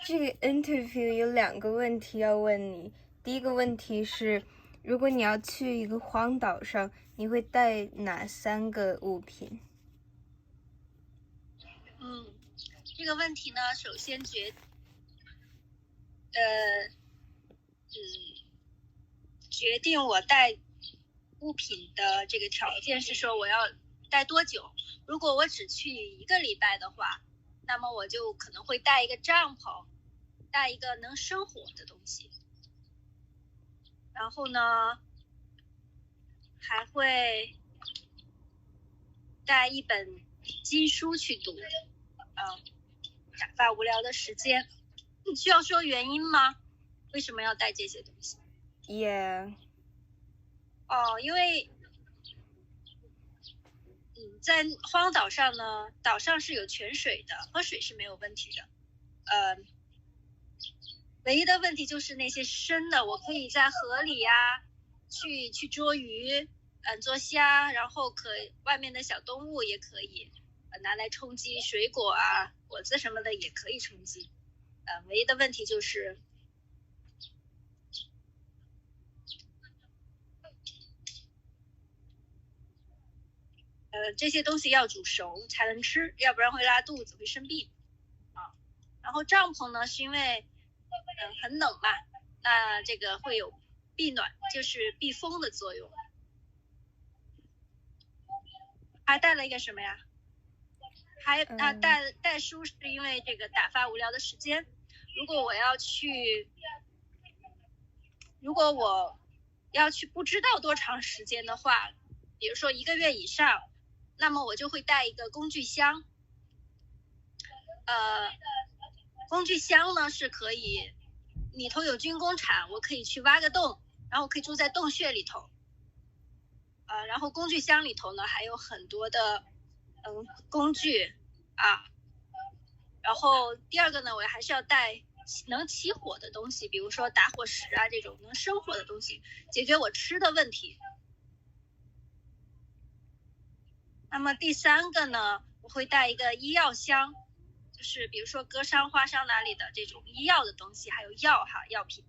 这个 interview 有2个问题要问你。第一个问题是，如果你要去一个荒岛上，你会带哪3个物品？这个问题呢，首先决定我带物品的这个条件是说我要带多久。如果我只去1个礼拜的话，那么我就可能会带一个帐篷，带一个能生火的东西，然后呢还会带一本经书去读，打发无聊的时间。你需要说原因吗？为什么要带这些东西？ Yeah. 因为在荒岛上呢，岛上是有泉水的，喝水是没有问题的。唯一的问题就是那些深的，我可以在河里呀，去捉鱼，捉虾，然后外面的小动物也可以拿来充饥，水果啊、果子什么的也可以充饥。唯一的问题就是这些东西要煮熟才能吃，要不然会拉肚子，会生病啊。然后帐篷呢，是因为很冷嘛，那这个会有避暖，就是避风的作用。还带了一个什么呀？还带书是因为这个打发无聊的时间。如果我要去不知道多长时间的话，比如说1个月以上，那么我就会带一个工具箱。工具箱呢是可以，里头有军工铲，我可以去挖个洞，然后可以住在洞穴里头。然后工具箱里头呢还有很多的工具啊。然后第二个呢，我还是要带能起火的东西，比如说打火石啊，这种能生火的东西，解决我吃的问题。那么第3个呢，我会带一个医药箱，就是比如说割伤、划伤哪里的这种医药的东西，还有药品。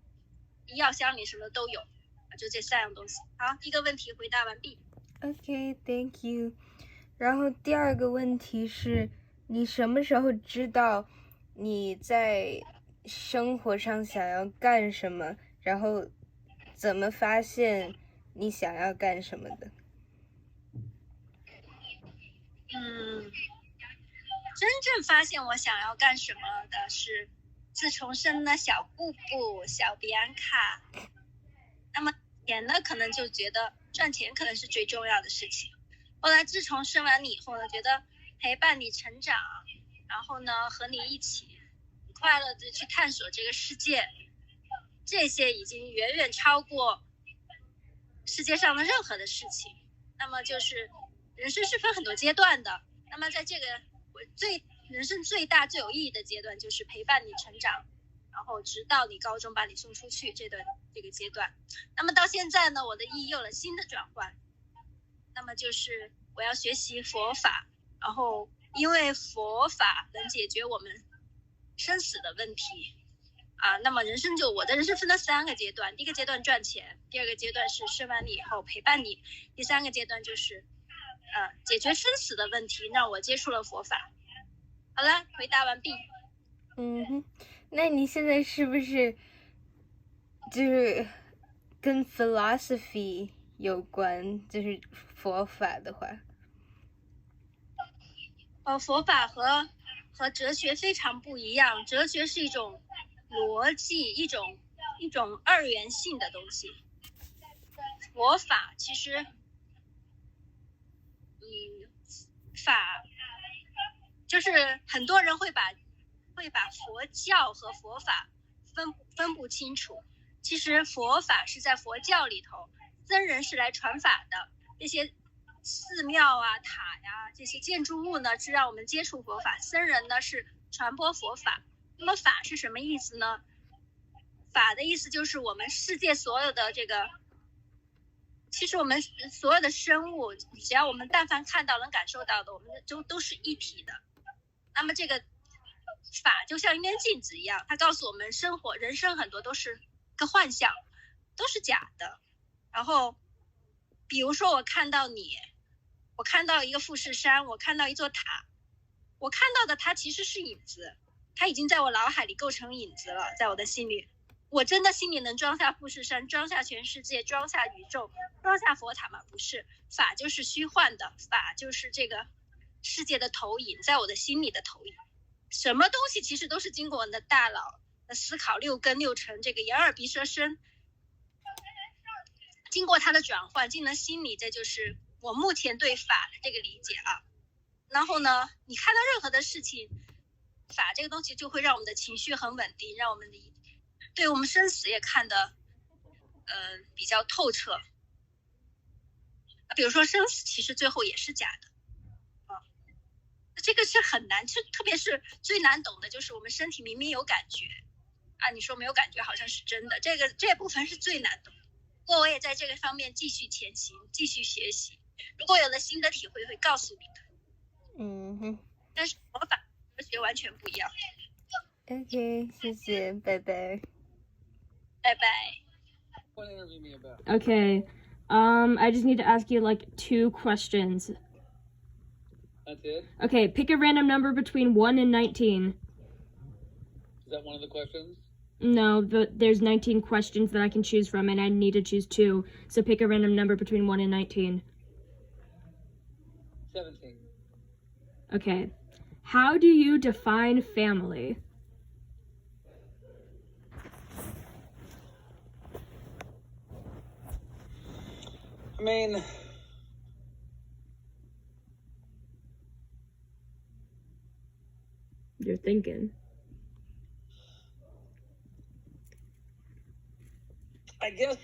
医药箱里什么都有，就这3样东西。好，一个问题回答完毕。Okay, thank you. 然后第2个问题是，你什么时候知道你在生活上想要干什么，然后怎么发现你想要干什么的？真正发现我想要干什么的是自从生了小布布、小比安卡。那么钱呢，可能就觉得赚钱可能是最重要的事情。后来自从生完你以后呢，觉得陪伴你成长，然后呢和你一起快乐的去探索这个世界，这些已经远远超过世界上的任何的事情。那么就是人生是分很多阶段的，那么在这个人生最大最有意义的阶段就是陪伴你成长，然后直到你高中把你送出去这个阶段。那么到现在呢，我的意义有了新的转换，那么就是我要学习佛法，然后因为佛法能解决我们生死的问题那么我的人生分了3个阶段。第一个阶段赚钱，第2个阶段是生完你以后陪伴你，第3个阶段就是解决生死的问题，让我接触了佛法。好了，回答完毕。那你现在是不是就是跟 philosophy 有关，就是佛法的话？佛法和哲学非常不一样，哲学是一种逻辑，一种二元性的东西。佛法其实法就是很多人会把佛教和佛法分不清楚。其实佛法是在佛教里头，僧人是来传法的，这些寺庙啊、塔呀、这些建筑物呢是让我们接触佛法，僧人呢是传播佛法。那么法是什么意思呢？法的意思就是我们世界所有的其实我们所有的生物，只要我们但凡看到能感受到的，我们都是一体的。那么这个法就像一面镜子一样，它告诉我们生活、人生很多都是个幻象，都是假的。然后，比如说我看到你，我看到一个富士山，我看到一座塔，我看到的它其实是影子，它已经在我脑海里构成影子了，在我的心里。我真的心里能装下富士山，装下全世界，装下宇宙，装下佛塔吗？不是，法就是虚幻的，法就是这个世界的投影，在我的心里的投影。什么东西其实都是经过我的大脑的思考，六根六尘，这个眼耳鼻舌身，经过它的转换进了心里，这就是我目前对法的这个理解啊。然后呢，你看到任何的事情，法这个东西就会让我们的情绪很稳定，让我们的对我们生死也看得比较透彻。比如说生死其实最后也是假的这个是很难，就特别是最难懂的就是我们身体明明有感觉啊，你说没有感觉好像是真的，这部分是最难懂的。不过我也在这个方面继续前行，继续学习，如果有了新的体会会告诉你的。但是佛法哲学完全不一样。OK， 谢谢，拜拜。拜拜。Okay, I just need to ask you like 2 questions. That's it? Okay, pick a random number between 1 and 19. Is that one of the questions? No, but there's 19 questions that I can choose from, and I need to choose 2. So pick a random number between 1 and 19. 17. Okay. How do you define family? I mean, You're thinking. I guess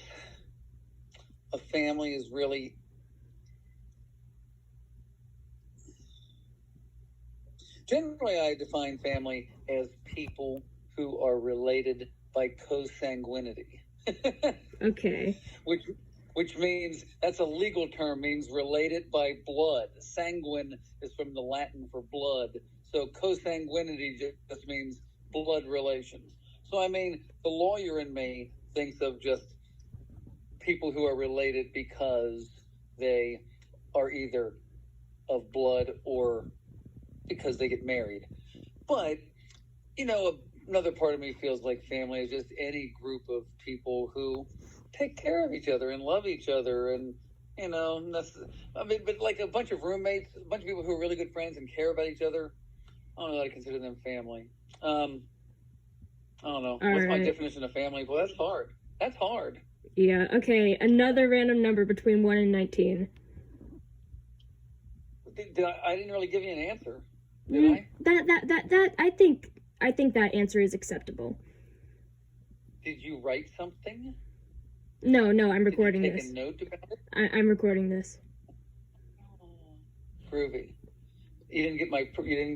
a family is really generally I define family as people who are related by consanguinity. Okay. Which means, that's a legal term, means related by blood. Sanguine is from the Latin for blood. So consanguinity just means blood relations. So I mean, the lawyer in me thinks of just people who are related because they are either of blood or because they get married. But, you know, another part of me feels like family is just any group of people who take care of each other and love each other, and you know, I mean, but like a bunch of roommates, a bunch of people who are really good friends and care about each other, I don't know that I consider them family. I don't know. What's my definition of family? Well, that's hard. That's hard. Yeah, okay. Another random number between 1 and 19. I didn't really give you an answer, did I? That I think that answer is acceptable. Did you write something? No, I'm recording Did you this. take a note about it? I'm recording this. Groovy. You didn't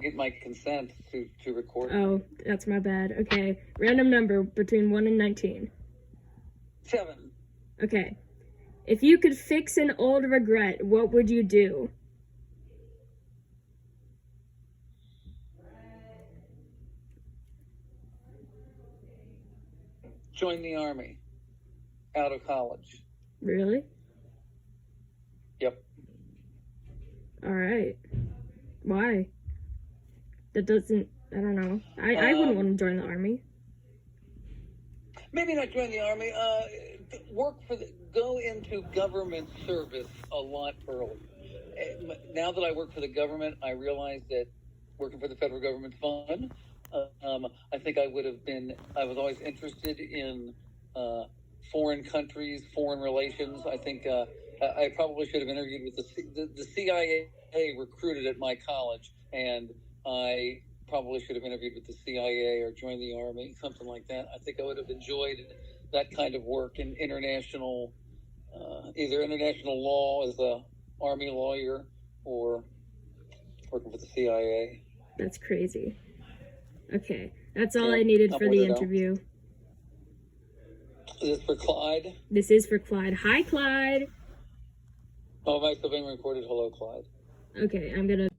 get my consent to record. Oh, that's my bad. Okay. Random number between 1 and 19. 7. Okay. If you could fix an old regret, what would you do? Join the Army. Out of college. Really? Yep. All right. Why? That doesn't, I don't know. I wouldn't want to join the Army. Maybe not join the Army. Go into government service a lot earlier. Now that I work for the government, I realize that working for the federal government's fun. I think I was always interested in foreign countries, foreign relations. I think I probably should have interviewed with the CIA recruited at my college, and I probably should have interviewed with the CIA or joined the Army, something like that. I think I would have enjoyed that kind of work in international, either international law as a Army lawyer or working for the CIA. That's crazy. Okay, that's all I needed for the interview. Is this for Clyde? This is for Clyde. Hi, Clyde. Oh, am I still being recorded? Hello, Clyde. Okay, I'm gonna...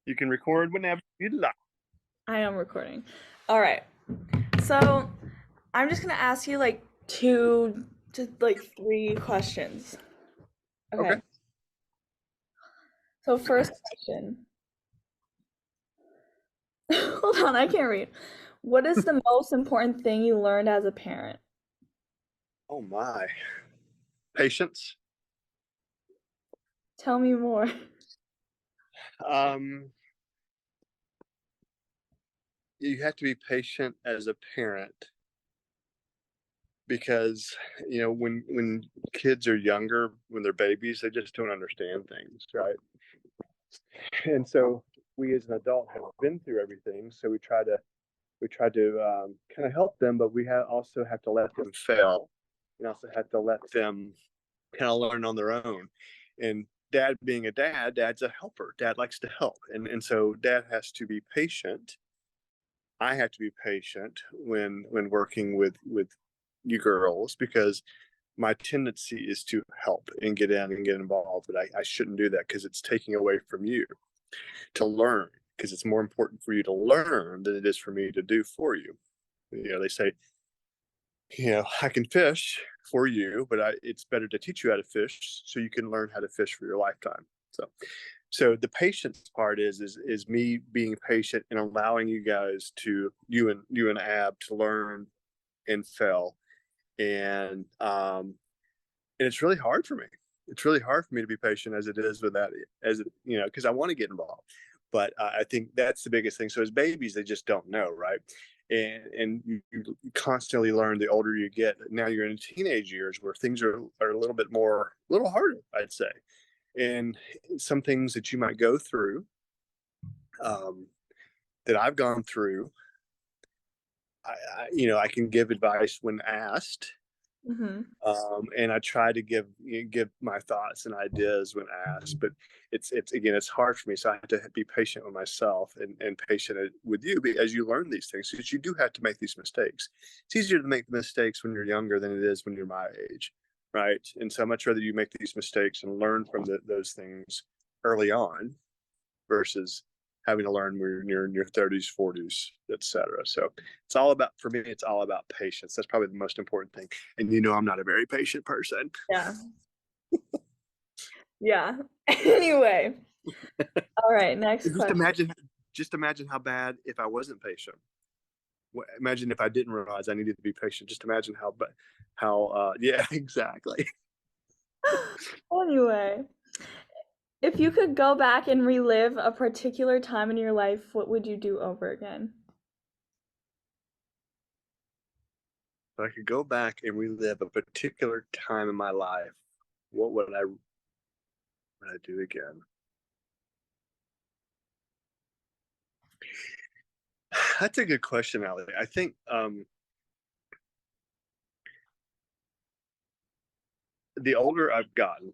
You can record whenever you'd like. I am recording. All right. So I'm just gonna ask you like 2 to like 3 questions. Okay. Okay. So first question. Hold on, I can't read. What is the most important thing you learned as a parent? Oh my. Patience. Tell me more. Um, you have to be patient as a parent because when kids are younger, when they're babies, they just don't understand things, right? And so we as an adult have been through everything, so we try to kind of help them, but also have to let them fail, and also have to let them kind of learn on their own. And dad being a dad, dad's a helper. Dad likes to help, and so dad has to be patient. I have to be patient when working with you girls because my tendency is to help and get in and get involved, but I shouldn't do that because it's taking away from you to learn, because it's more important for you to learn than it is for me to do for you. They say, I can fish for you, but it's better to teach you how to fish so you can learn how to fish for your lifetime. So the patience part is me being patient and allowing you guys you and Ab to learn and fail. And it's really hard for me. It's really hard for me to be patient as it is with that, because I want to get involved. But I think that's the biggest thing. So as babies, they just don't know, right? And you constantly learn the older you get. Now you're in teenage years where things are a little harder, I'd say. And some things that you might go through, that I've gone through, I can give advice when asked. Mm-hmm. And I try to give my thoughts and ideas when asked, but it's hard for me. So I have to be patient with myself and patient with you as you learn these things, because you do have to make these mistakes. It's easier to make mistakes when you're younger than it is when you're my age, right? And so I'd much rather you make these mistakes and learn from those things early on versus having to learn when you're in your 30s, 40s, etc. So for me, it's all about patience. That's probably the most important thing. And I'm not a very patient person. Yeah. Yeah. Anyway. All right, next question. Just imagine how bad if I wasn't patient. Imagine if I didn't realize I needed to be patient. Just imagine yeah, exactly. Anyway, if you could go back and relive a particular time in your life, what would you do over again? If I could go back and relive a particular time in my life, what would I do again? That's a good question, Ali. I think the older I've gotten,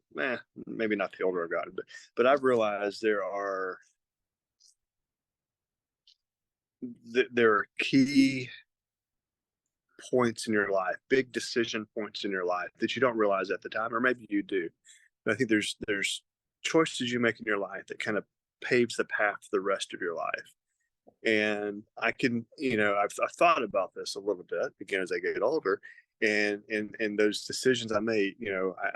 maybe not the older I've gotten, but I've realized there are key points in your life, big decision points in your life that you don't realize at the time, or maybe you do. But I think there's choices you make in your life that kind of paves the path for the rest of your life. And I can, I've thought about this a little bit again as I get older, and those decisions I made,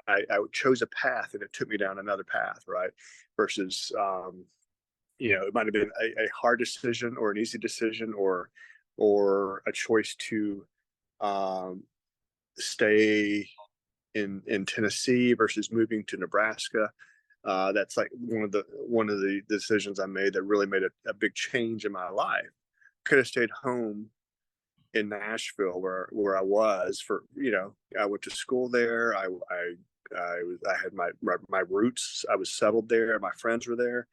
I chose a path and it took me down another path, right? Versus, it might have been a hard decision or an easy decision or a choice to stay in Tennessee versus moving to Nebraska. That's like one of the decisions I made that really made a big change in my life. Could have stayed home in Nashville where I was for, I went to school there. I had my roots. I was settled there. My friends were there.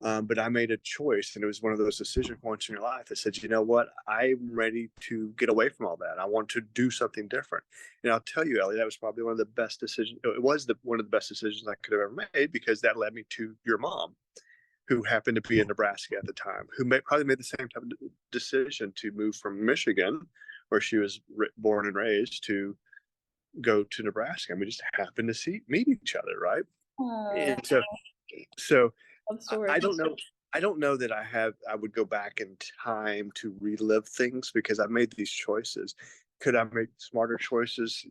But I made a choice, and it was one of those decision points in your life that said, you know what, I'm ready to get away from all that. I want to do something different. And I'll tell you, Ellie, that was probably one of the best decisions. It was one of the best decisions I could have ever made, because that led me to your mom, who happened to be in Nebraska at the time, who probably made the same type of decision to move from Michigan, where she was born and raised, to go to Nebraska. And we just happened to meet each other, right? And so I don't know. I don't know that I would go back in time to relive things because I made these choices. Could I make smarter choices?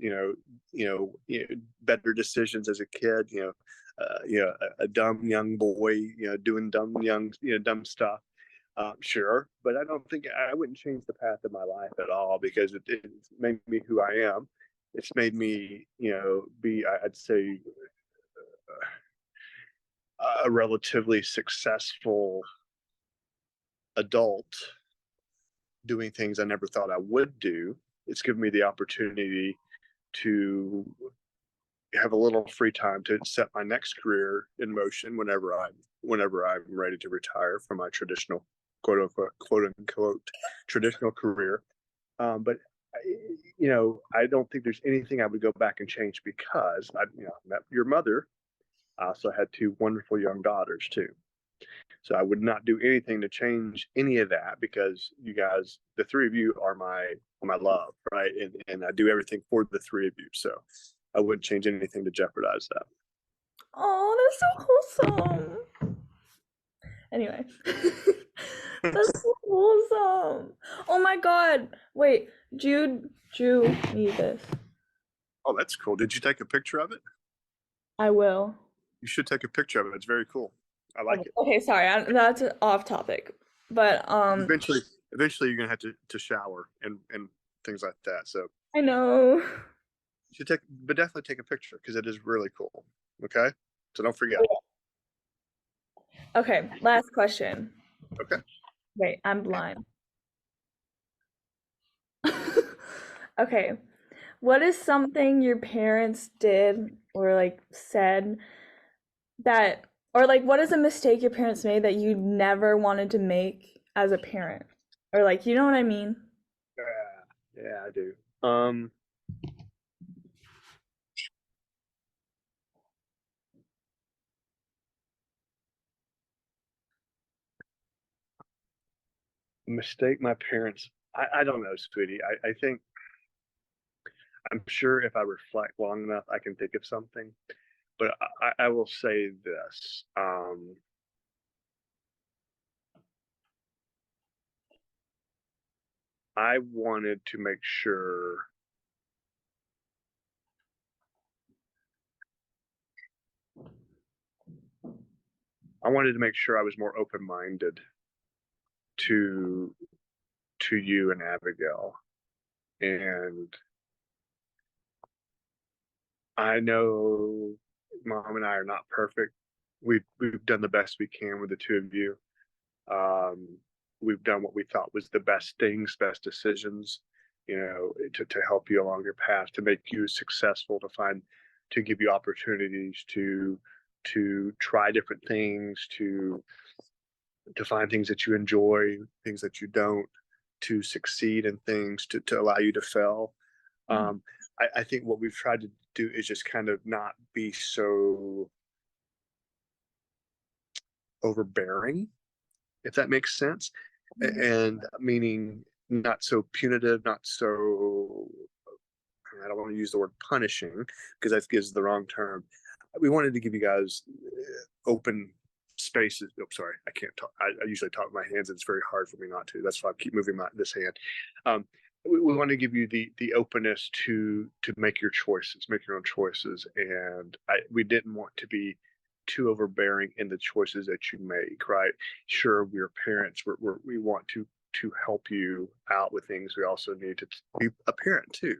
Better decisions as a kid. A dumb young boy, doing dumb stuff. Sure, but I don't think I wouldn't change the path of my life at all because it's made me who I am. It's made me, I'd say, a relatively successful adult doing things I never thought I would do. It's given me the opportunity to have a little free time to set my next career in motion whenever I'm ready to retire from my traditional quote unquote traditional career. But I don't think there's anything I would go back and change because I met your mother. I also had two wonderful young daughters too. So I would not do anything to change any of that because you guys, the three of you are my love, right? And I do everything for the three of you. So I wouldn't change anything to jeopardize that. Oh, that's so wholesome. Anyway. That's so wholesome. Oh my god. Wait, Drew need this. Oh, that's cool. Did you take a picture of it? I will. You should take a picture of it. It's very cool. I like it. Okay, sorry, that's off topic. But eventually you're gonna have to shower and things like that. So I know. You should definitely take a picture because it is really cool. Okay? So don't forget. Okay, last question. Okay. Wait, I'm blind. Okay. What is something your parents did or like said that, or like what is a mistake your parents made that you never wanted to make as a parent? Or like, you know what I mean? Yeah, I do. Mistake my parents. I don't know, sweetie. I think I'm sure if I reflect long enough, I can think of something. But I will say this. I wanted to make sure I was more open-minded to you and Abigail. And I know Mom and I are not perfect. We've done the best we can with the two of you. We've done what we thought was the best things, best decisions, to help you along your path, to make you successful, to give you opportunities to try different things, to find things that you enjoy, things that you don't, to succeed in things, to allow you to fail. I think what we've tried to do is just kind of not be so overbearing, if that makes sense. And meaning not so punitive, not so, I don't want to use the word punishing because that gives the wrong term. We wanted to give you guys open spaces. Oh, sorry, I can't talk. I usually talk with my hands and it's very hard for me not to. That's why I keep moving this hand. We want to give you the openness to make your choices, make your own choices. And we didn't want to be too overbearing in the choices that you make, right? Sure, we're parents. We want to help you out with things. We also need to be a parent too.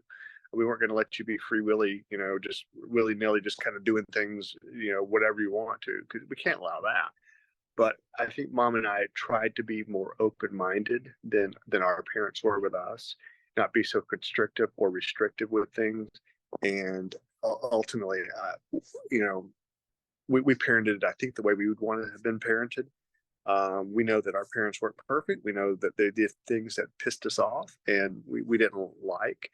We weren't going to let you be free willy, just willy nilly, just kind of doing things, whatever you want to, because we can't allow that. But I think Mom and I tried to be more open-minded than our parents were with us, not be so constrictive or restrictive with things. And ultimately, we parented, I think, the way we would want to have been parented. We know that our parents weren't perfect. We know that they did things that pissed us off and we didn't like.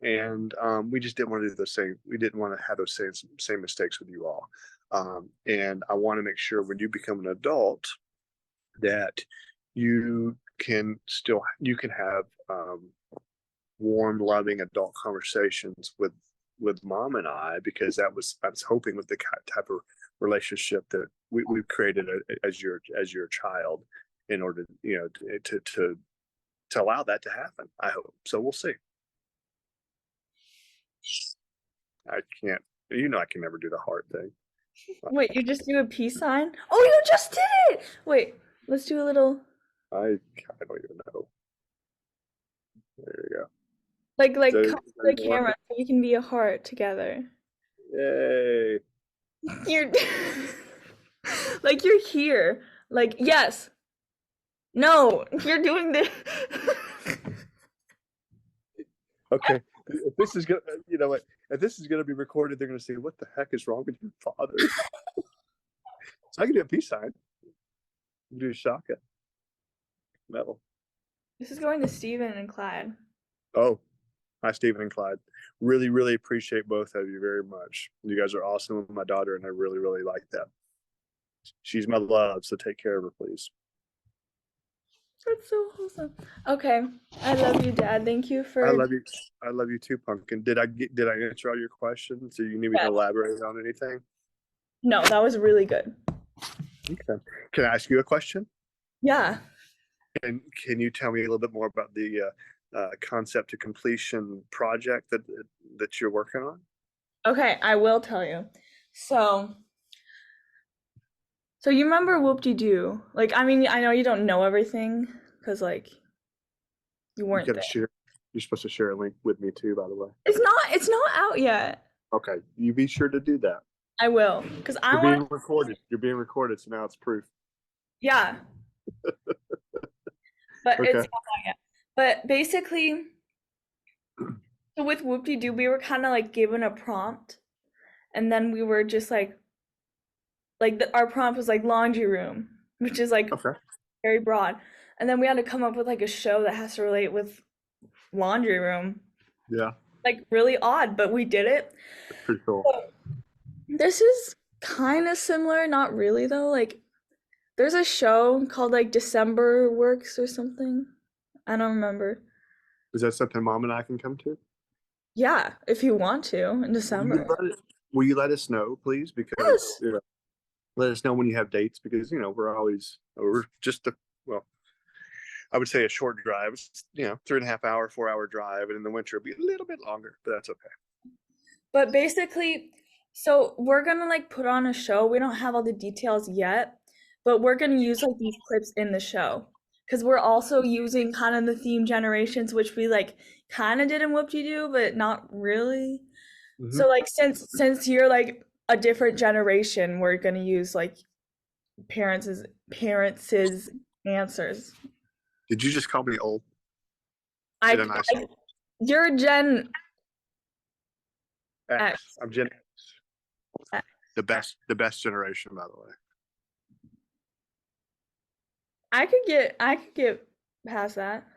And we just didn't want to do the same. We didn't want to have those same mistakes with you all. And I want to make sure when you become an adult that you can have warm, loving adult conversations with Mom and I, because I was hoping with the type of relationship that we've created as your child in order, to allow that to happen. I hope so. We'll see. I can't. I can never do the heart thing. Wait, you just do a peace sign? Oh, you just did it! Wait, let's do a little I don't even know. There you go. like So, come to the camera so we can be a heart together. yay! You're like you're here. Like yes. No, you're doing this. Okay. If this is gonna, if this is gonna be recorded, they're gonna say, "What the heck is wrong with your father?" So I can do a peace sign. Do Shaka. No. This is going to Steven and Clyde. Oh, hi, Stephen and Clyde. Really, really appreciate both of you very much. You guys are awesome with my daughter, and I really, really like that. She's my love, so take care of her, please. That's so wholesome. Okay, I love you, Dad. Thank you for. I love you. I love you too, Pumpkin. Did I answer all your questions? Do you need me to elaborate on anything? No, that was really good. Okay. Can I ask you a question? Yeah. And can you tell me a little bit more about the concept to completion project that you're working on? Okay, I will tell you. So you remember Whoop-De-Doo? Like, I mean, I know you don't know everything because like you weren't there. You're supposed to share a link with me too, by the way. It's not out yet. Okay, you be sure to do that. I will, because I You're want. being recorded. You're being recorded, so now it's proof. Yeah. But Okay. it's not out yet. But basically, so with Whoop-De-Doo, we were kind of like given a prompt, and then we were just like our prompt was like laundry room, which is like Okay. very broad, and then we had to come up with like a show that has to relate with laundry room. Yeah. Like really odd, but we did it. Pretty cool. So, this is kind of similar, not really though. Like there's a show called like December Works or something. I don't remember. Is that something Mom and I can come to? Yeah, if you want to in December. Will you let us know, please? Because let us know when you have dates, because we're just I would say a short drive. It's 3.5 hour, 4 hour drive, and in the winter it'll be a little bit longer, but that's okay. But basically, so we're gonna like put on a show. We don't have all the details yet, but we're gonna use like these clips in the show because we're also using kind of the theme generations, which we like kind of did in Whoop-De-Doo, but not really. Mhm. So like since you're like a different generation, we're gonna use like parents' answers. Did you just call me old? You're Gen X. I'm Gen X. The best generation, by the way. I could get past that.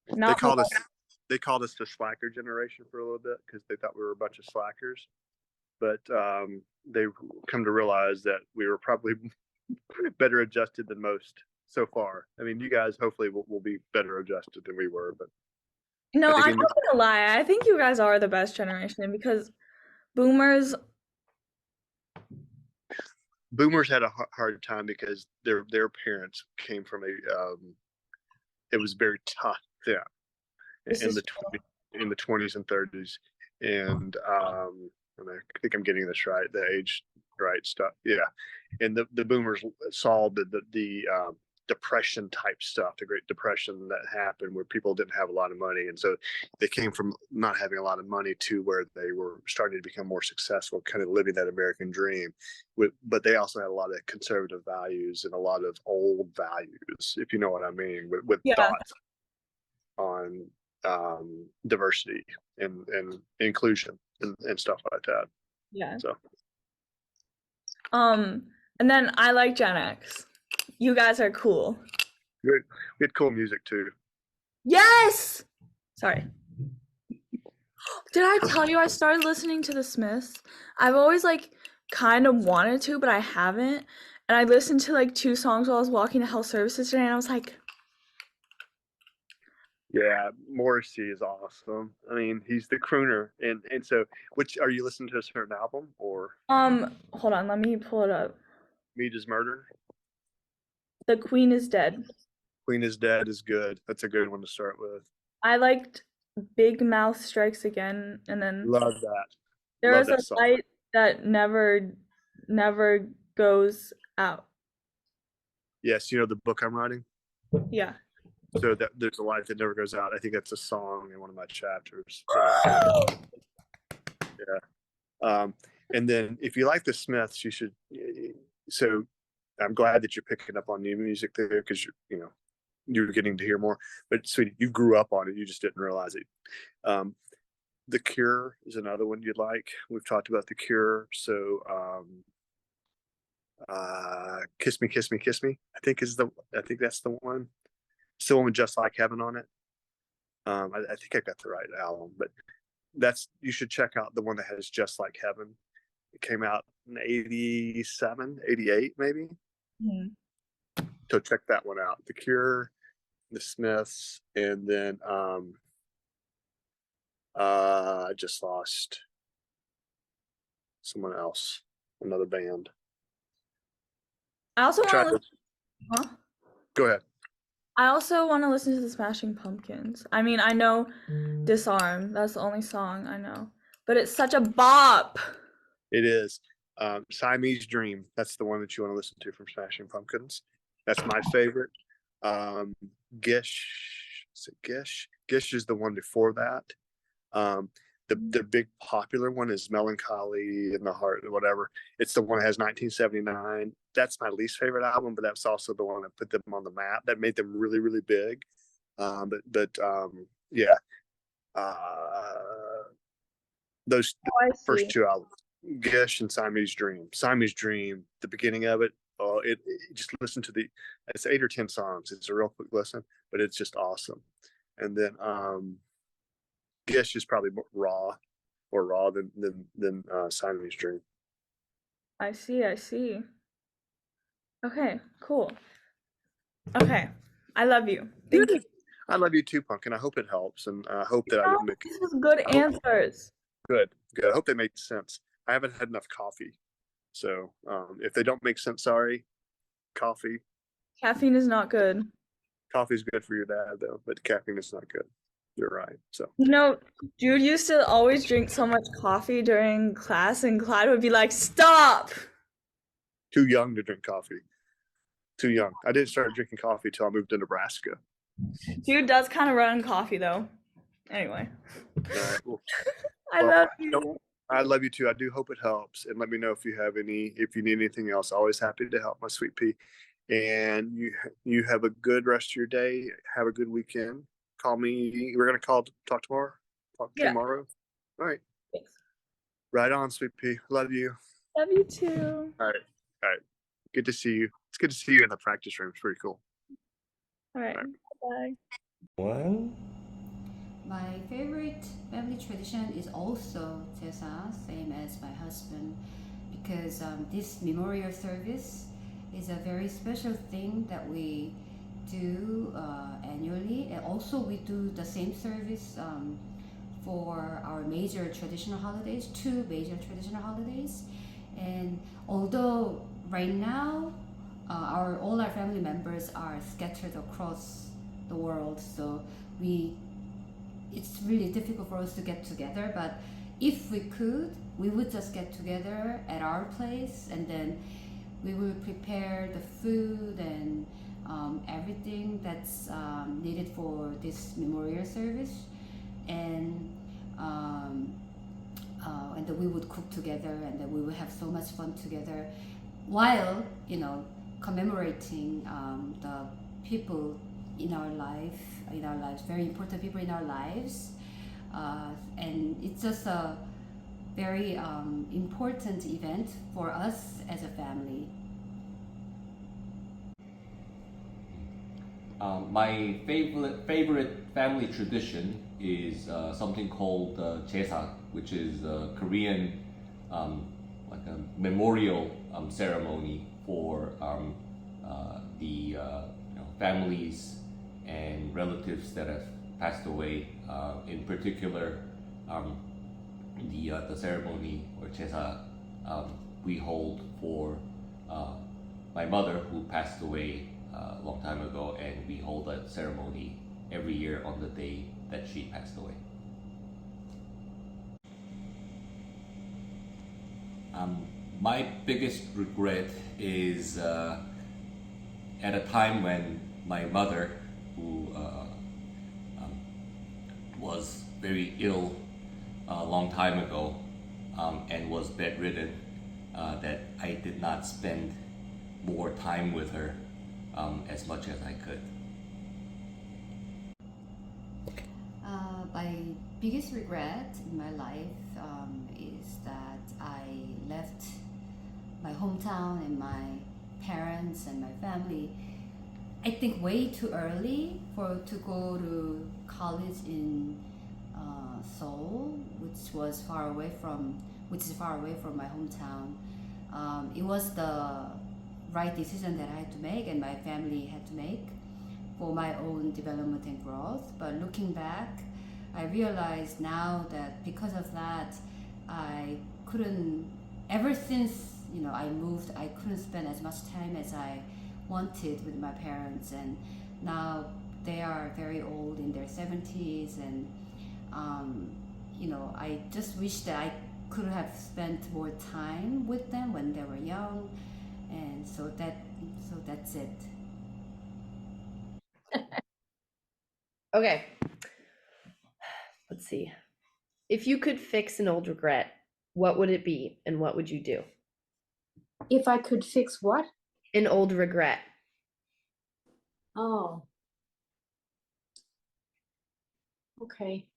They called us the slacker generation for a little bit because they thought we were a bunch of slackers, but they've come to realize that we were probably better adjusted than most so far. I mean, you guys hopefully will be better adjusted than we were, but no, I'm not gonna lie. I think you guys are the best generation because boomers had a hard time because their parents came from it was very tough then in the 20s and 30s, and I think I'm getting this right, the age right stuff, yeah. And the boomers saw the depression type stuff, the Great Depression that happened where people didn't have a lot of money, and so they came from not having a lot of money to where they were starting to become more successful, kind of living that American dream. But they also had a lot of conservative values and a lot of old values, if you know what I mean, with thoughts on diversity and inclusion and stuff like that. Yeah. So and then I like Gen X. You guys are cool. we had cool music too. Yes! Sorry. Did I tell you I started listening to the Smiths? I've always like kind of wanted to, but I haven't. And I listened to like 2 songs while I was walking to health services today, and I was like, Yeah, Morrissey is awesome. I mean, he's the crooner, and so, which are you listening to a certain album or Hold on, let me pull it up. Meat is Murder? The Queen is Dead. Queen is Dead is good. That's a good one to start with. I liked Big Mouth Strikes Again, and then Love that. there Love is that a song. light that never goes out. Yes, you know the book I'm writing. Yeah. So that there's a light that never goes out. I think that's a song in one of my chapters. And then if you like the Smiths, you should. So I'm glad that you're picking up on new music there because you're getting to hear more. But sweetie, you grew up on it. You just didn't realize it. The Cure is another one you'd like. We've talked about The Cure. So Kiss Me, Kiss Me, Kiss Me, I think that's the one. It's the one with Just Like Heaven on it. I think I got the right album, but you should check out the one that has Just Like Heaven. It came out in 87, 88 maybe. Mhm. So check that one out. The Cure, the Smiths, and then I just lost someone else, another band. I also want to huh? Go ahead. I also want to listen to the Smashing Pumpkins. I mean, I know Disarm. That's the only song I know. But it's such a bop. It is. Siamese Dream. That's the one that you want to listen to from Smashing Pumpkins. That's my favorite. Gish. Is it Gish? Gish is the one before that. The big popular one is Melancholy in the Heart or whatever. It's the one that has 1979. That's my least favorite album, but that's also the one that put them on the map. That made them really, really big. Yeah. Those first two albums, Gish and Siamese Dream. Siamese Dream, the beginning of it, just listen to it's 8 or 10 songs. It's a real quick listen, but it's just awesome. And then Gish is probably more raw than Siamese Dream. I see. Okay, cool. Okay, I love you. Thank you. I love you too, Pumpkin. I hope it helps, and I hope that I didn't make This was good answers. Good. I hope they make sense. I haven't had enough coffee, so if they don't make sense, sorry. Coffee. Caffeine is not good. Coffee's good for your dad, though, but caffeine is not good. You're right. So Jude used to always drink so much coffee during class, and Clyde would be like, "Stop!" Too young to drink coffee. Too young. I didn't start drinking coffee till I moved to Nebraska. Jude does kind of run on coffee, though. Anyway. Well, I love you. I love you too. I do hope it helps, and let me know if you need anything else. Always happy to help, my sweet pea. And you have a good rest of your day. Have a good weekend. Call me. We're gonna talk tomorrow. Tomorrow. All right. Thanks. Right on, sweet pea. Love you. Love you too. All right. Good to see you. It's good to see you in the practice room. It's pretty cool. All right. Bye. One. My favorite family tradition is also Tessa, same as my husband, because this memorial service is a very special thing that we do annually, and also we do the same service for our major traditional holidays, 2 major traditional holidays. And although right now all our family members are scattered across the world, so it's really difficult for us to get together, but if we could, we would just get together at our place, and then we will prepare the food and everything that's needed for this memorial service, and then we would cook together, and then we would have so much fun together while commemorating the people in our lives, very important people in our lives, and it's just a very important event for us as a family. My favorite family tradition is something called Chesak, which is a Korean like a memorial ceremony for the families and relatives that have passed away. In particular, the ceremony or 제사 we hold for my mother who passed away a long time ago, and we hold that ceremony every year on the day that she passed away. My biggest regret is at a time when my mother, who was very ill a long time ago and was bedridden, that I did not spend more time with her as much as I could. My biggest regret in my life is that I left my hometown and my parents and my family, I think, way too early to go to college in Seoul, which is far away from my hometown. It was the right decision that I had to make and my family had to make for my own development and growth. But looking back, I realized now that because of that, I couldn't, ever since I moved, I couldn't spend as much time as I wanted with my parents, and now they are very old, in their 70s, and I just wish that I could have spent more time with them when they were young, and so that's it. Okay. Let's see. If you could fix an old regret, what would it be and what would you do? If I could fix what? An old regret. Oh. Okay.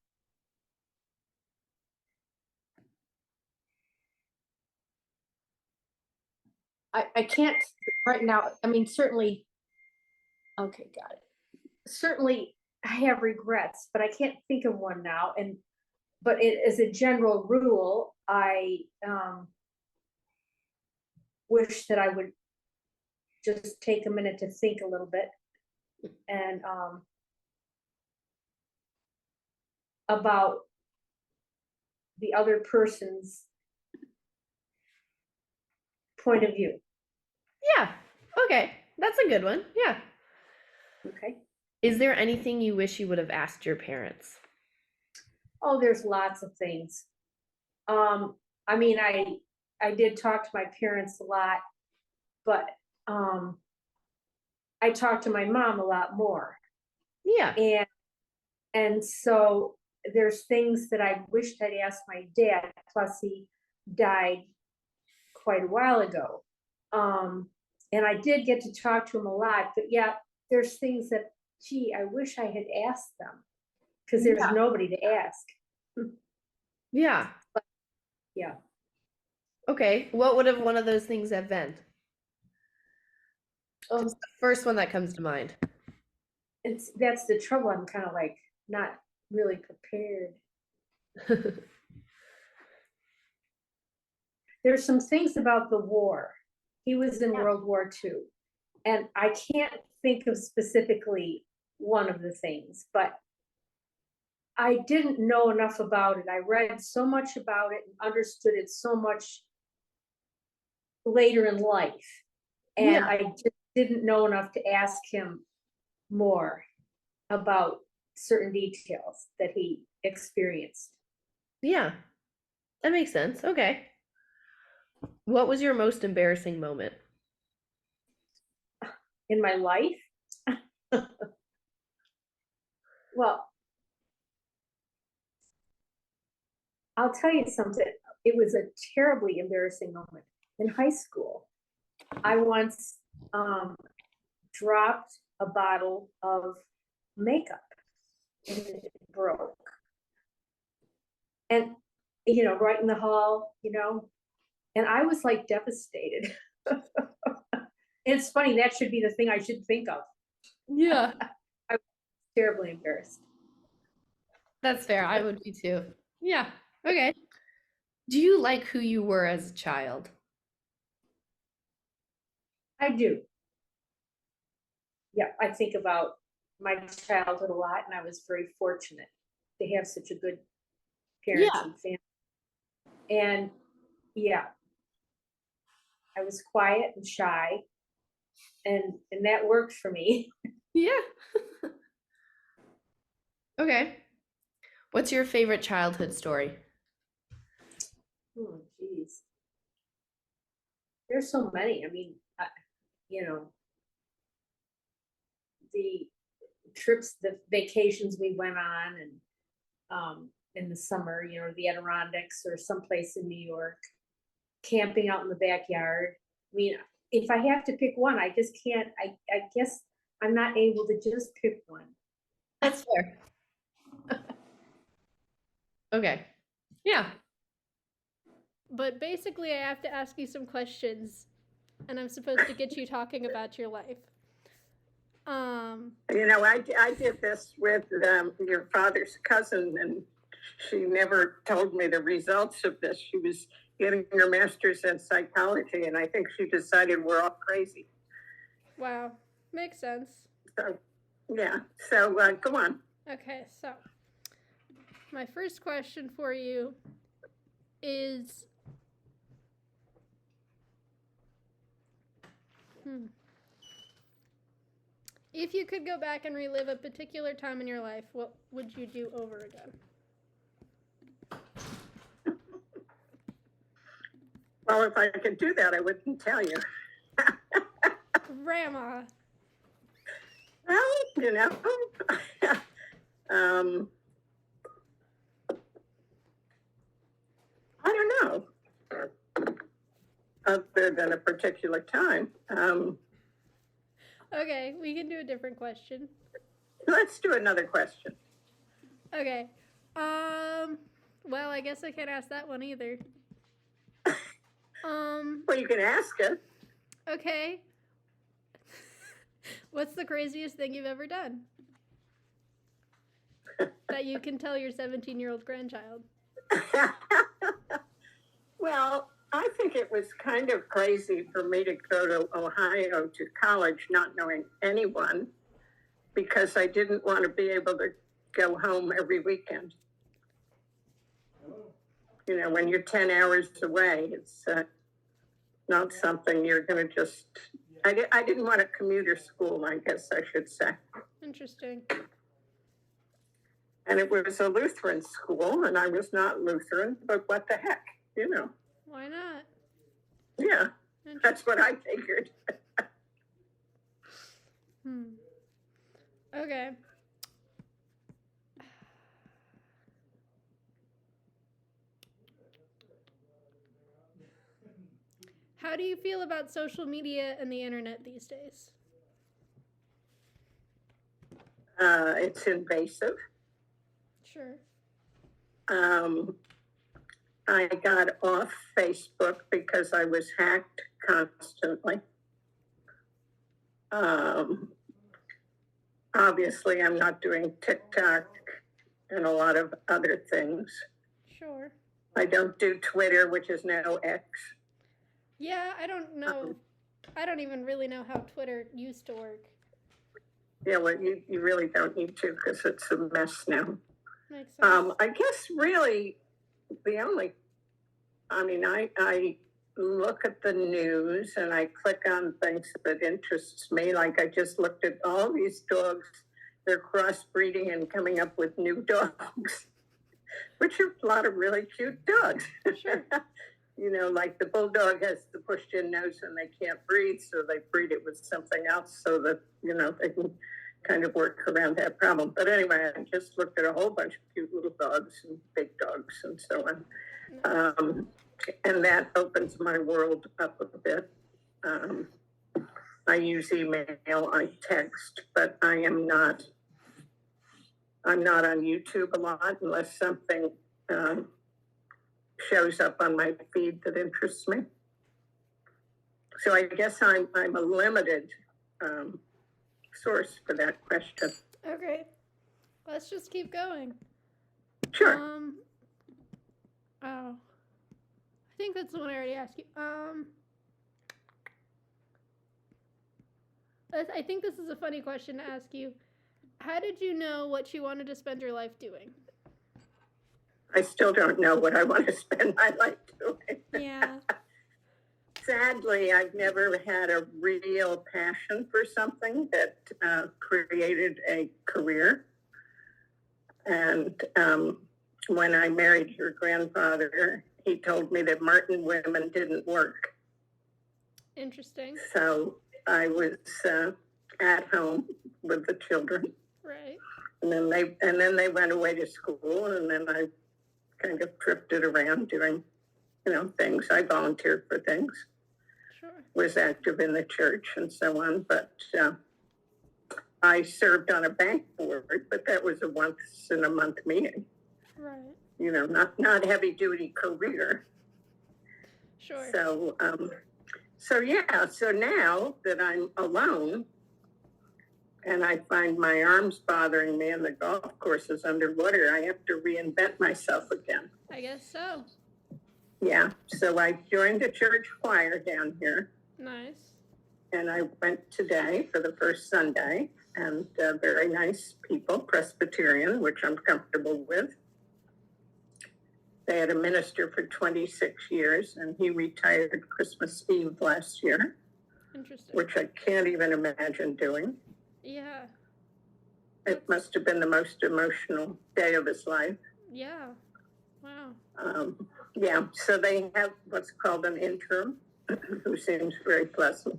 I can't right now. I mean, certainly. Okay, got it. Certainly, I have regrets, but I can't think of one now. But as a general rule, I wish that I would just take a minute to think a little bit and about the other person's point of view. Yeah. Okay. That's a good one. Yeah. Okay. Is there anything you wish you would have asked your parents? Oh, there's lots of things. I mean, I did talk to my parents a lot, but I talked to my mom a lot more. Yeah. And so there's things that I wished I'd asked my dad, plus he died quite a while ago. And I did get to talk to him a lot, but yeah, there's things that, gee, I wish I had asked them, because there's nobody to ask. Yeah. Yeah. Okay. What would have one of those things have been? Just the first one that comes to mind. That's the trouble. I'm kind of like not really prepared. There's some things about the war. He was in World War II, and I can't think of specifically one of the things, but I didn't know enough about it. I read so much about it and understood it so much later in life, and I just didn't know enough to ask him more about certain details that he experienced. Yeah. That makes sense. Okay. What was your most embarrassing moment? In my life? Well, I'll tell you something. It was a terribly embarrassing moment. In high school, I once dropped a bottle of makeup and it broke. And, right in the hall, and I was like devastated. It's funny, that should be the thing I should think of. Yeah. I was terribly embarrassed. That's fair. I would be too. Yeah. Okay. Do you like who you were as a child? I do. Yeah, I think about my childhood a lot, and I was very fortunate to have such a good parents Yeah. and family. And yeah, I was quiet and shy, and that worked for me. Yeah. Okay. What's your favorite childhood story? Oh, geez. There's so many. I mean, you know, the trips, the vacations we went on, and in the summer, you know, the Adirondacks or someplace in New York, camping out in the backyard. I mean, if I have to pick one, I just can't. I guess I'm not able to just pick one. That's fair. Okay. Yeah. But basically, I have to ask you some questions, and I'm supposed to get you talking about your life. You know, I did this with your father's cousin, and she never told me the results of this. She was getting her master's in psychology, and I think she decided we're all crazy. Wow, makes sense. So, yeah. So go on. Okay, so my first question for you is, if you could go back and relive a particular time in your life, what would you do over again? Well, if I could do that, I wouldn't tell you. Grandma. Well, you know, I don't know. Other than a particular time. Okay, we can do a different question. Let's do another question. Okay. Well, I guess I can't ask that one either. Well, you can ask it. Okay. What's the craziest thing you've ever done that you can tell your 17-year-old grandchild? Well, I think it was kind of crazy for me to go to Ohio to college not knowing anyone, because I didn't want to be able to go home every weekend. You know, when you're 10 hours away, it's not something you're going to just... I didn't want a commuter school, I guess I should say. Interesting. And it was a Lutheran school, and I was not Lutheran, but what the heck, you know? Why not? Yeah, that's what I figured. Okay. How do you feel about social media and the internet these days? It's invasive. Sure. I got off Facebook because I was hacked constantly. Obviously, I'm not doing TikTok and a lot of other things. Sure. I don't do Twitter, which is now X. Yeah, I don't know. I don't even really know how Twitter used to work. Yeah, well, you really don't need to, because it's a mess now. Makes sense. I guess really the only, I mean, I look at the news and I click on things that interests me. Like I just looked at all these dogs. They're crossbreeding and coming up with new dogs, which are a lot of really cute dogs. Sure. You know, like the bulldog has the pushed in nose and they can't breathe, so they breed it with something else so that, you know, they can kind of work around that problem. But anyway, I just looked at a whole bunch of cute little dogs and big dogs and so on. And that opens my world up a bit. I use email, I text, but I'm not on YouTube a lot unless something shows up on my feed that interests me. So I guess I'm a limited source for that question. Okay. Let's just keep going. Sure. Oh. I think that's the one I already asked you. I think this is a funny question to ask you. How did you know what you wanted to spend your life doing? I still don't know what I want to spend my life doing. Yeah. Sadly, I've never had a real passion for something that created a career. And when I married your grandfather, he told me that Martin women didn't work. Interesting. So I was at home with the children. Right. And then they went away to school, and then I kind of drifted around doing, things. I volunteered for things. Sure. Was active in the church and so on, but I served on a bank board, but that was a once in a month meeting. Right. Not heavy duty career. Sure. So now that I'm alone and I find my arms bothering me and the golf course is underwater, I have to reinvent myself again. I guess so. Yeah, so I joined a church choir down here. Nice. And I went today for the first Sunday, and very nice people, Presbyterian, which I'm comfortable with. They had a minister for 26 years, and he retired Christmas Eve last year. Interesting. Which I can't even imagine doing. Yeah. It must have been the most emotional day of his life. Yeah. Wow. Yeah, so they have what's called an interim, who seems very pleasant.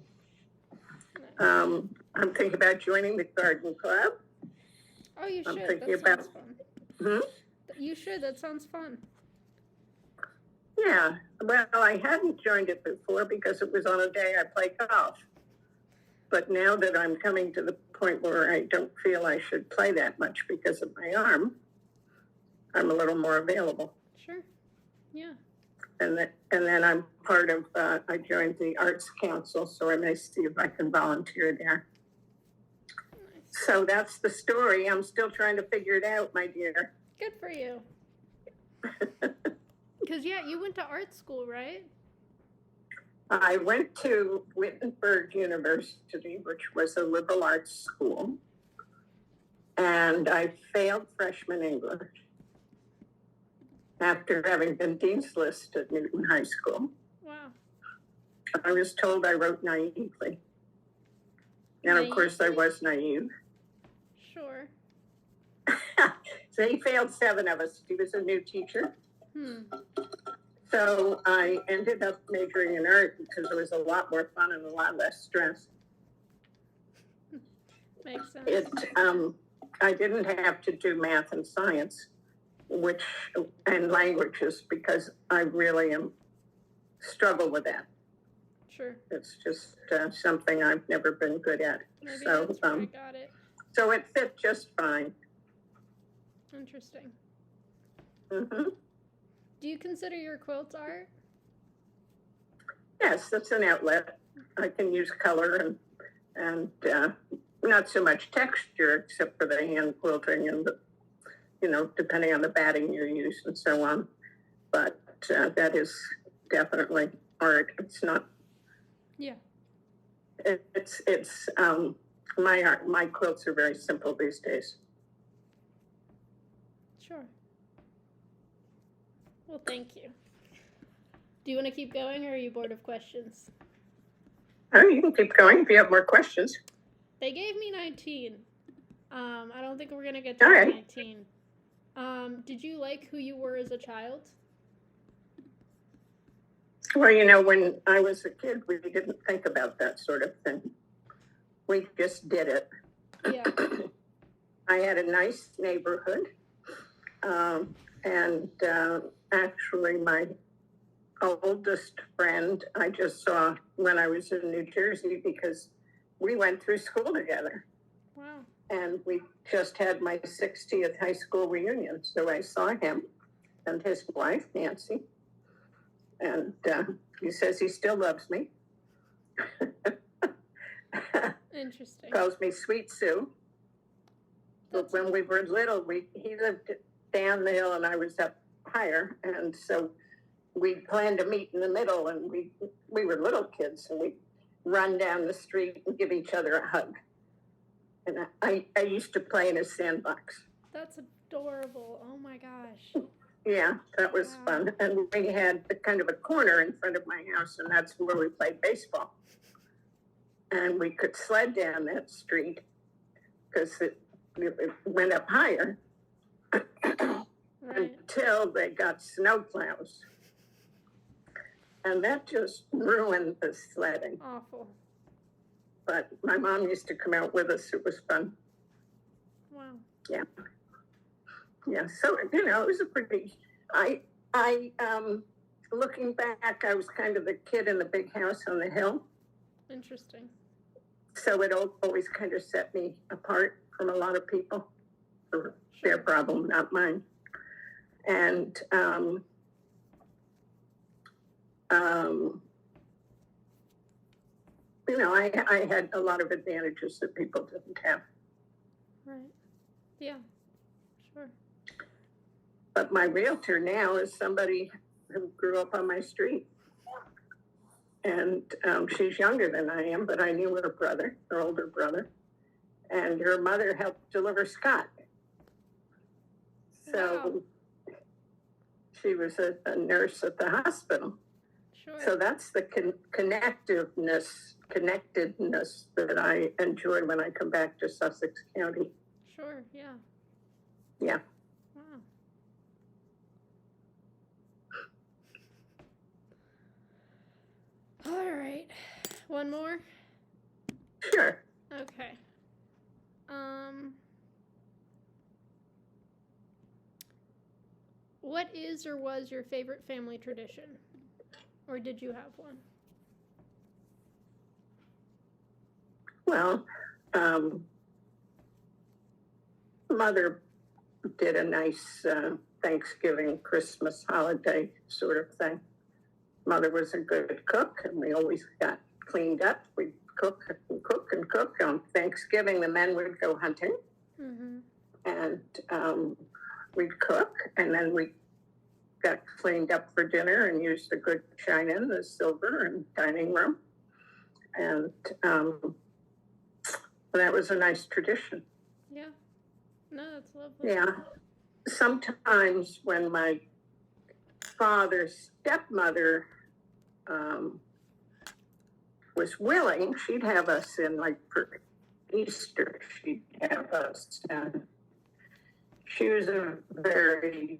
I'm thinking about joining the garden club. Oh, you should. I'm thinking That about. sounds fun. You should. That sounds fun. Yeah, well, I hadn't joined it before because it was on a day I play golf. But now that I'm coming to the point where I don't feel I should play that much because of my arm, I'm a little more available. Sure. Yeah. And then I'm part of, I joined the Arts Council, so I may see if I can volunteer there. Nice. So that's the story. I'm still trying to figure it out, my dear. Good for you. Because, yeah, you went to art school, right? I went to Wittenberg University, which was a liberal arts school, and I failed freshman English after having been Dean's List at Newton High School. Wow. I was told I wrote naively. And of course I was naive. Sure. So he failed 7 of us. He was a new teacher. So I ended up majoring in art because it was a lot more fun and a lot less stress. Makes sense. I didn't have to do math and science, and languages, because I really struggle with that. Sure. It's just something I've never been good at. Maybe So, that's where I got it. So it fit just fine. Interesting. Mm-hmm. Do you consider your quilts art? Yes, that's an outlet. I can use color and not so much texture, except for the hand quilting and depending on the batting you use and so on. But that is definitely art. It's not. Yeah. It's my art. My quilts are very simple these days. Sure. Well, thank you. Do you want to keep going, or are you bored of questions? Oh, you can keep going if you have more questions. They gave me 19. I don't think we're gonna get to 19. Did you like who you were as a child? Well, when I was a kid, we didn't think about that sort of thing. We just did it. Yeah. I had a nice neighborhood. And actually, my oldest friend I just saw when I was in New Jersey because we went through school together. Wow. And we just had my 60th high school reunion. So I saw him and his wife, Nancy. And he says he still loves me. Interesting. Calls me Sweet Sue. But when we were little, he lived down the hill and I was up higher. And so we planned to meet in the middle, and we were little kids, and we'd run down the street and give each other a hug. And I used to play in a sandbox. That's adorable. Oh my gosh. Yeah, that was fun. And we had a kind of a corner in front of my house, and that's where we played baseball. And we could sled down that street because it went up higher until they got snow plows. And that just ruined the sledding. Awful. But my mom used to come out with us. It was fun. Wow. Yeah. Yeah. So, you know, it was a pretty, looking back, I was kind of the kid in the big house on the hill. Interesting. So it always kind of set me apart from a lot of people. For their problem, not mine. And, you know, I had a lot of advantages that people didn't have. Right. Yeah. Sure. But my realtor now is somebody who grew up on my street. And she's younger than I am, but I knew her brother, her older brother. And her mother helped deliver Scott. So she was a nurse at the hospital. Sure. So that's the connectedness that I enjoy when I come back to Sussex County. Sure, yeah. Yeah. Wow. All right. One more? Sure. Okay. What is or was your favorite family tradition? Or did you have one? Well, Mother did a nice Thanksgiving, Christmas holiday sort of thing. Mother was a good cook, and we always got cleaned up. We'd cook and cook and cook. On Thanksgiving, the men would go hunting, and we'd cook, and then we got cleaned up for dinner and used the good china, the silver, and dining room. And that was a nice tradition. Yeah. No, that's lovely. Yeah. Sometimes when my father's stepmother was willing, she'd have us in, like, for Easter, she'd have us. She was a very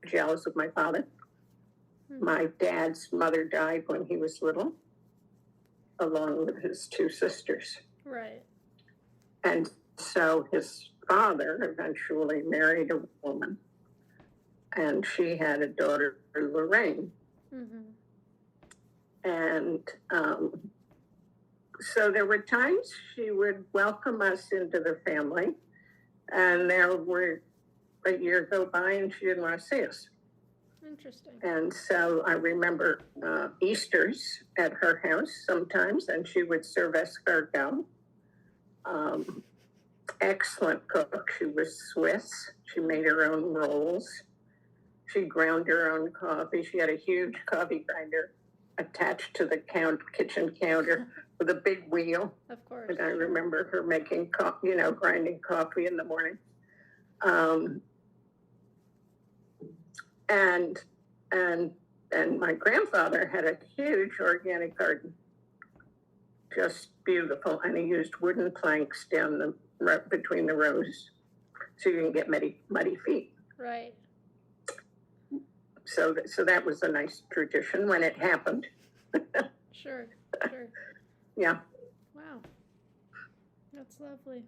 jealous of my father. My dad's mother died when he was little, along with his two sisters. Right. And so his father eventually married a woman, and she had a daughter, Lorraine. And so there were times she would welcome us into the family, and there were a year go by and she didn't want to see us. Interesting. And so I remember Easters at her house sometimes, and she would serve escargot. Excellent cook. She was Swiss. She made her own rolls. She ground her own coffee. She had a huge coffee grinder attached to the kitchen counter with a big wheel. Of course. And I remember her making grinding coffee in the morning. And my grandfather had a huge organic garden, just beautiful. And he used wooden planks down between the rows, so you can get muddy feet. Right. So that was a nice tradition when it happened. Sure. Yeah. Wow. That's lovely.